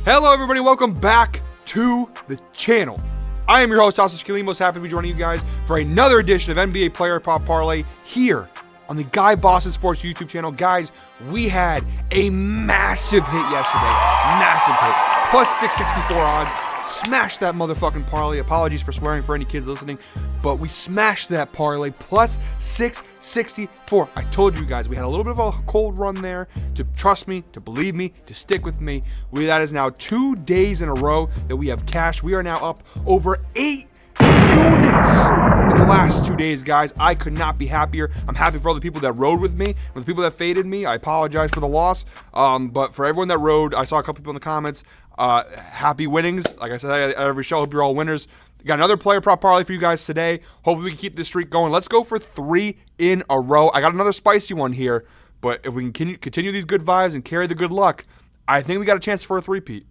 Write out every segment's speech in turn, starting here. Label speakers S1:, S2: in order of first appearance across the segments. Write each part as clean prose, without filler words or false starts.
S1: Hello everybody, welcome back to the channel. I am your host, Tasos Kilimos, happy to be joining you guys for another edition of NBA Player Prop Parlay here on the Guy Boston Sports YouTube channel. Guys, we had a massive hit yesterday, massive hit, plus 664 odds. Smashed that motherfucking parlay. Apologies for swearing for any kids listening, but we smashed that parlay, plus 664. I told you guys we had a little bit of a cold run there. To trust me, to believe me, to stick with me. That is now 2 days in a row that we have cashed. We are now up over 8 units in the last 2 days, guys. I could not be happier. I'm happy for all the people that rode with me, for the people that faded me. I apologize for the loss, but for everyone that rode, I saw a couple people in the comments. Happy winnings. Like I said at every show, hope you're all winners. Got another player prop parlay for you guys today. Hopefully we can keep this streak going. Let's go for 3 in a row. I got another spicy one here, but if we can continue these good vibes and carry the good luck, I think we got a chance for a three-peat.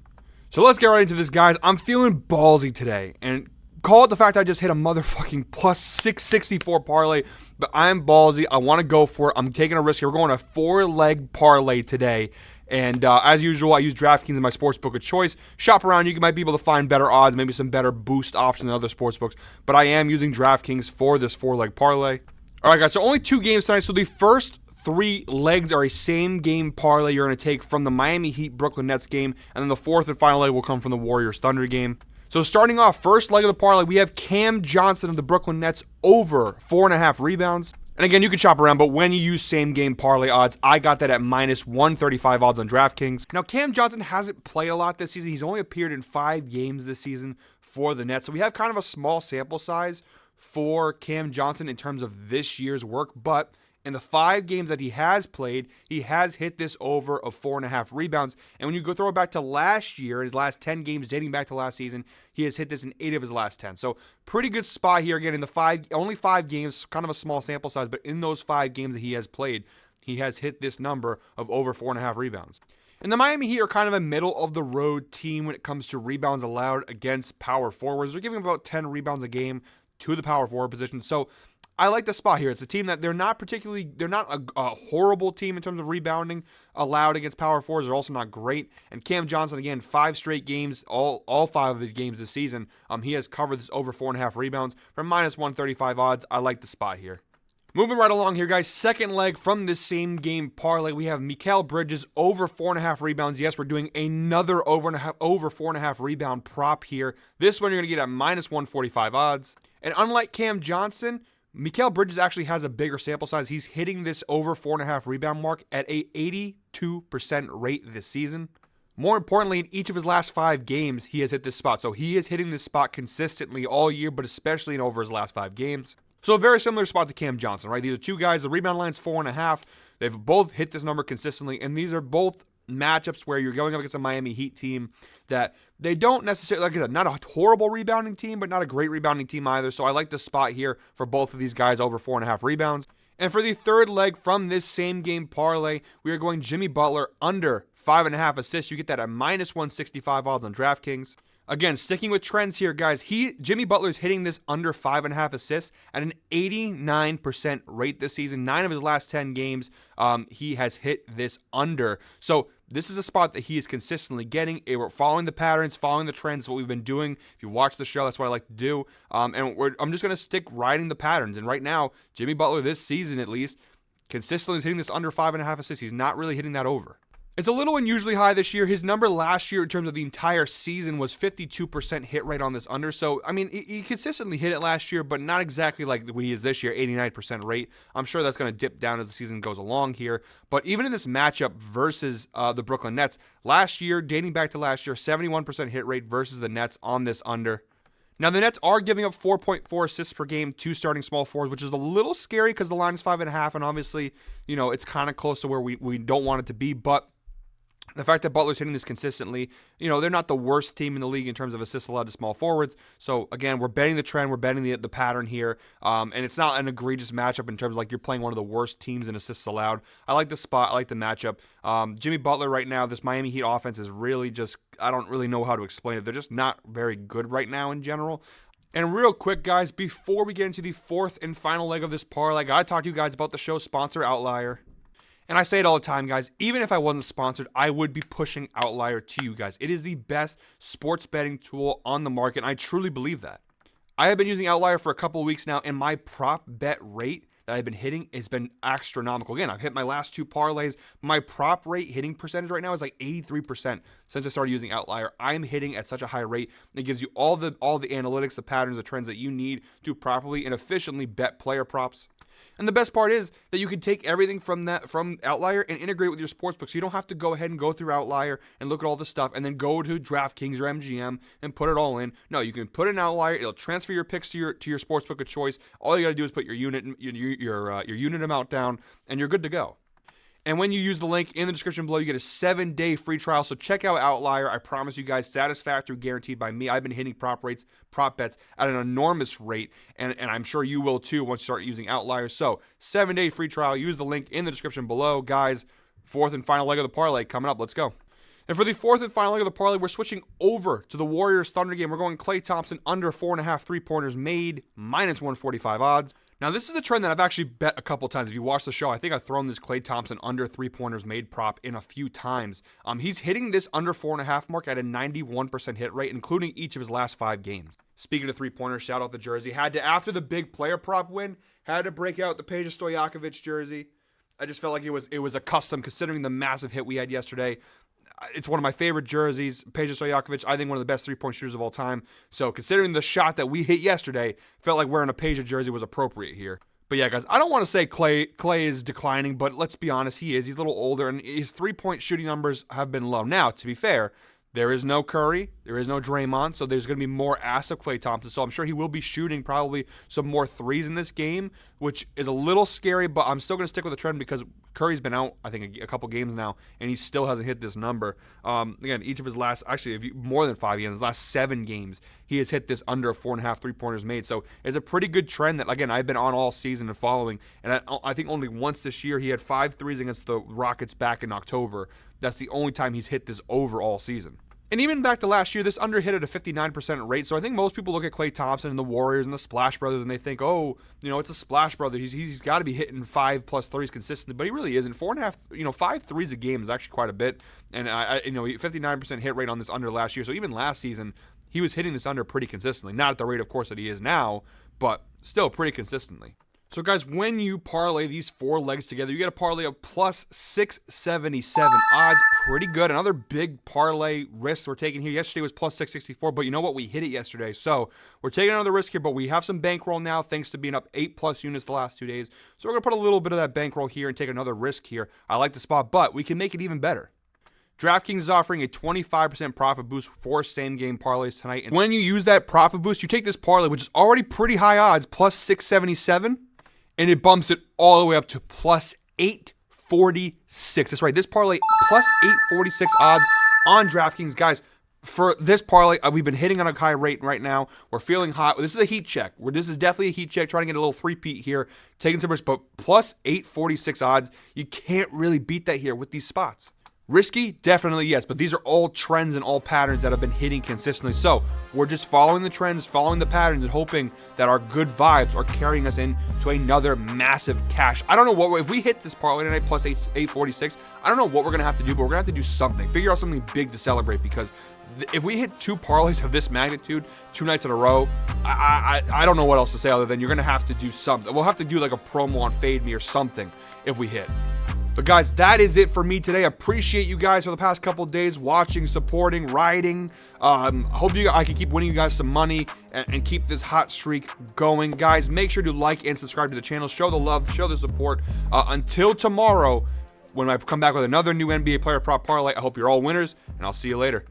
S1: So let's get right into this, guys. I'm feeling ballsy today, and call it the fact I just hit a motherfucking plus 664 parlay, but I'm ballsy. I want to go for it. I'm taking a risk here. We're going a 4-leg parlay today. And as usual, I use DraftKings in my sportsbook of choice. Shop around. You might be able to find better odds, maybe some better boost options than other sportsbooks. But I am using DraftKings for this 4-leg parlay. All right, guys. So only 2 games tonight. So the first 3 legs are a same-game parlay you're going to take from the Miami Heat Brooklyn Nets game. And then the 4th and final leg will come from the Warriors Thunder game. So starting off, first leg of the parlay, we have Cam Johnson of the Brooklyn Nets over 4.5 rebounds. And again, you can shop around, but when you use same-game parlay odds, I got that at minus 135 odds on DraftKings. Now, Cam Johnson hasn't played a lot this season. He's only appeared in 5 games this season for the Nets. So we have kind of a small sample size for Cam Johnson in terms of this year's work. But in the 5 games that he has played, he has hit this over of 4.5 rebounds. And when you go throw it back to last year, his last 10 games dating back to last season, he has hit this in 8 of his last 10. So pretty good spot here. Again, in the only 5 games, kind of a small sample size, but in those 5 games that he has played, he has hit this number of over 4.5 rebounds. And the Miami Heat are kind of a middle-of-the-road team when it comes to rebounds allowed against power forwards. They're giving about 10 rebounds a game to the power forward position. So I like the spot here. It's a team that they're not a horrible team in terms of rebounding allowed against power forwards. They're also not great. And Cam Johnson, again, 5 straight games, all 5 of his games this season, he has covered this over 4.5 rebounds for minus 135 odds. I like the spot here. Moving right along here, guys. Second leg from this same game parlay, we have Mikal Bridges over 4.5 rebounds. Yes, we're doing another over 4.5 rebound prop here. This one you're going to get at minus 145 odds. And unlike Cam Johnson, Mikal Bridges actually has a bigger sample size. He's hitting this over 4.5 rebound mark at a 82% rate this season. More importantly, in each of his last 5 games, he has hit this spot. So he is hitting this spot consistently all year, but especially in over his last 5 games. So a very similar spot to Cam Johnson, right? These are 2 guys. The rebound line's 4.5. They've both hit this number consistently, and these are both matchups where you're going up against a Miami Heat team that they don't necessarily, like I said, not a horrible rebounding team, but not a great rebounding team either. So I like the spot here for both of these guys over 4.5 rebounds. And for the third leg from this same game parlay, we are going Jimmy Butler under 5.5 assists. You get that at minus 165 odds on DraftKings. Again, sticking with trends here, guys, Jimmy Butler is hitting this under 5.5 assists at an 89% rate this season. 9 of his last 10 games, he has hit this under. So this is a spot that he is consistently getting. We're following the patterns, following the trends, what we've been doing. If you watch the show, that's what I like to do. I'm just going to stick riding the patterns. And right now, Jimmy Butler this season at least, consistently is hitting this under 5.5 assists. He's not really hitting that over. It's a little unusually high this year. His number last year in terms of the entire season was 52% hit rate on this under. So, I mean, he consistently hit it last year, but not exactly like what he is this year, 89% rate. I'm sure that's going to dip down as the season goes along here. But even in this matchup versus the Brooklyn Nets, last year, dating back to last year, 71% hit rate versus the Nets on this under. Now, the Nets are giving up 4.4 assists per game to starting small forwards, which is a little scary because the line is 5.5, and obviously, it's kind of close to where we don't want it to be, but the fact that Butler's hitting this consistently, they're not the worst team in the league in terms of assists allowed to small forwards. So, again, we're betting the trend. We're betting the pattern here. And it's not an egregious matchup in terms of like you're playing one of the worst teams in assists allowed. I like the spot. I like the matchup. Jimmy Butler right now, this Miami Heat offense is really just, I don't really know how to explain it. They're just not very good right now in general. And real quick, guys, before we get into the 4th and final leg of this parlay, I got to talk to you guys about the show sponsor, Outlier. And I say it all the time, guys. Even if I wasn't sponsored, I would be pushing Outlier to you guys. It is the best sports betting tool on the market, and I truly believe that. I have been using Outlier for a couple of weeks now, and my prop bet rate that I've been hitting has been astronomical. Again, I've hit my last 2 parlays. My prop rate hitting percentage right now is like 83% since I started using Outlier. I'm hitting at such a high rate. It gives you all the analytics, the patterns, the trends that you need to properly and efficiently bet player props. And the best part is that you can take everything from Outlier and integrate with your sportsbook. So you don't have to go ahead and go through Outlier and look at all this stuff and then go to DraftKings or MGM and put it all in. No, you can put in Outlier. It'll transfer your picks to your sportsbook of choice. All you got to do is put your unit amount down, and you're good to go. And when you use the link in the description below, you get a 7-day free trial. So check out Outlier. I promise you guys, satisfactory, guaranteed by me. I've been hitting prop bets at an enormous rate, and I'm sure you will too once you start using Outlier. So 7-day free trial. Use the link in the description below. Guys, 4th and final leg of the parlay coming up. Let's go. And for the 4th and final leg of the parlay, we're switching over to the Warriors-Thunder game. We're going Klay Thompson under 4.5 3-pointers made, minus 145 odds. Now, this is a trend that I've actually bet a couple times. If you watch the show, I think I've thrown this Klay Thompson under 3-pointers made prop in a few times. He's hitting this under 4.5 mark at a 91% hit rate, including each of his last 5 games. Speaking of 3-pointers, shout out the jersey. After the big player prop win, had to break out the Peja Stojakovic jersey. I just felt like it was a custom considering the massive hit we had yesterday. It's one of my favorite jerseys. Peja Stojakovic, I think one of the best 3-point shooters of all time. So considering the shot that we hit yesterday, felt like wearing a Peja jersey was appropriate here. But yeah, guys, I don't want to say Klay is declining, but let's be honest, he is. He's a little older, and his 3-point shooting numbers have been low. Now, to be fair, there is no Curry, there is no Draymond, so there's going to be more ass of Klay Thompson. So I'm sure he will be shooting probably some more threes in this game, which is a little scary, but I'm still going to stick with the trend because Curry's been out, I think, a couple games now, and he still hasn't hit this number. Again, each of his last, actually, more than 5 games, his last 7 games, he has hit this under 4.5 3-pointers made. So it's a pretty good trend that, again, I've been on all season and following. And I think only once this year he had 5 threes against the Rockets back in October. That's the only time he's hit this over all season. And even back to last year, this under hit at a 59% rate. So I think most people look at Klay Thompson and the Warriors and the Splash Brothers and they think, oh, it's a Splash Brother. He's got to be hitting 5+ threes consistently, but he really isn't. 4.5, 5 threes a game is actually quite a bit. And 59% hit rate on this under last year. So even last season, he was hitting this under pretty consistently. Not at the rate, of course, that he is now, but still pretty consistently. So, guys, when you parlay these 4 legs together, you get a parlay of plus 677 odds. Pretty good. Another big parlay risk we're taking here. Yesterday was plus 664, but you know what? We hit it yesterday. So, we're taking another risk here, but we have some bankroll now thanks to being up 8+ units the last 2 days. So, we're going to put a little bit of that bankroll here and take another risk here. I like the spot, but we can make it even better. DraftKings is offering a 25% profit boost for same-game parlays tonight. And when you use that profit boost, you take this parlay, which is already pretty high odds, plus 677, and it bumps it all the way up to plus 846. That's right. This parlay, plus 846 odds on DraftKings. Guys, for this parlay, we've been hitting on a high rate right now. We're feeling hot. This is a heat check. This is definitely a heat check. Trying to get a little 3-peat here. Taking some risk, but plus 846 odds. You can't really beat that here with these spots. Risky? Definitely yes, but these are all trends and all patterns that have been hitting consistently. So we're just following the trends, following the patterns, and hoping that our good vibes are carrying us into another massive cash. I don't know if we hit this parlay tonight plus 846, I don't know what we're going to have to do, but we're going to have to do something. Figure out something big to celebrate because if we hit 2 parlays of this magnitude 2 nights in a row, I don't know what else to say other than you're going to have to do something. We'll have to do like a promo on Fade Me or something if we hit. But guys, that is it for me today. I appreciate you guys for the past couple of days watching, supporting, riding. I hope I can keep winning you guys some money and keep this hot streak going. Guys, make sure to like and subscribe to the channel. Show the love, show the support. Until tomorrow, when I come back with another new NBA Player Prop Parlay, I hope you're all winners, and I'll see you later.